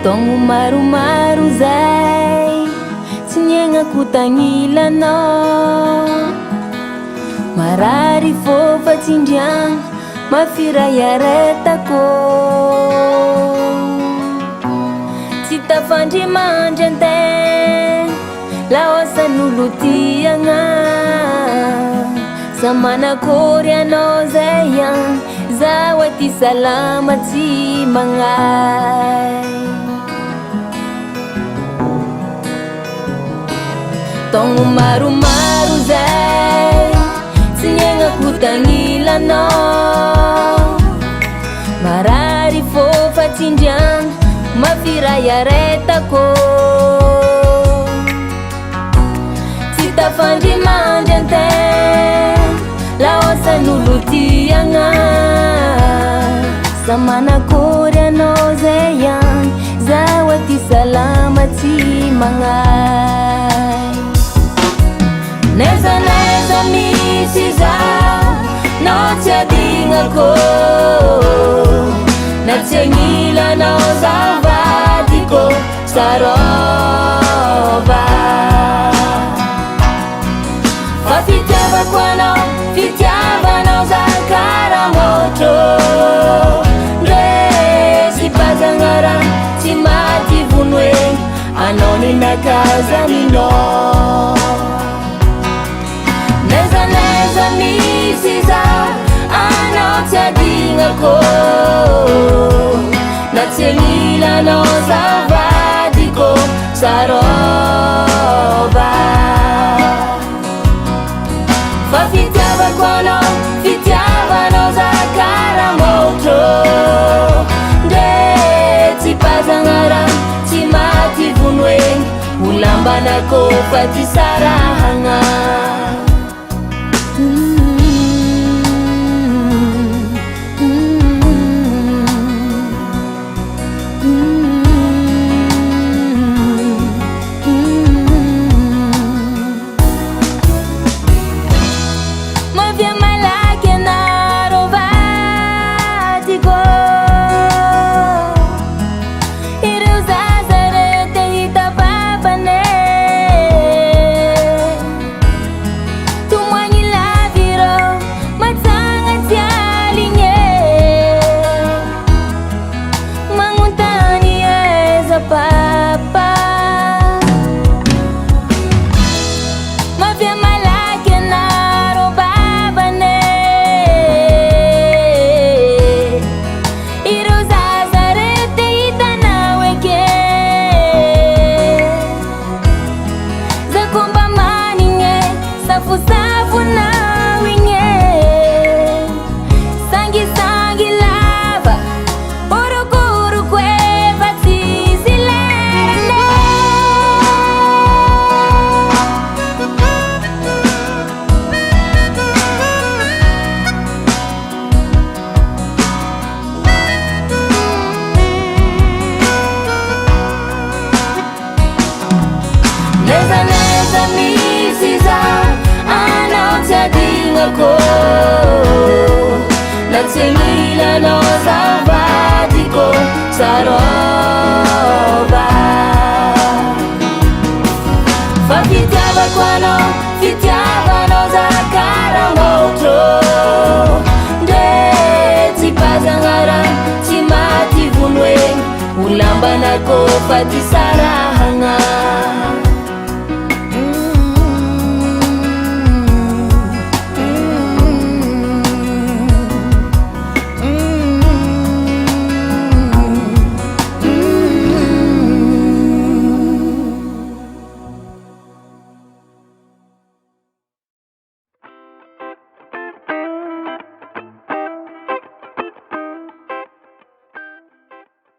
Taogno maromaro zay tsy niaignako tagnilanao, marary fôfa tsindriagna mafiray aretako, tsy tafandry mandry antegna laosan'olo tiagna, sa manakory anao zay agny zaho aty salama tsy magnay. Taogno maromaro zay tsy niaignako tagnilanao, marary fôfa tsindriagna mafiray aretako, tsy tafandry mandry antegna laosan'olo tiagna, sa manakory anao zay agny zaho aty salama tsy magnay. Neza misy zaho nao tsy adignako, na tsy agnilanao zaho vadiko sarova, fa fitiavako anao fitiavanao zaho karamôtro, ndre sy bazagnara tsy maty vonoegny anao ninakazaninao. Neza misy zaho anao tsy adignako, na tsy agnilanao zaho vadiko sarova, fa fitiavako anao fitiavanao zaho karamôtro, ndre tsy bazagnara tsy maty vonoegny olambanako fa ty sarahagna. Neza misy zaho anao tsy adignako, na tsy agnilanao zaho vadiko sarova, fa fitiavako anao fitiavanao zaho karamôtro, ndre tsy bazagnara tsy maty vonoegny olambanako fa ty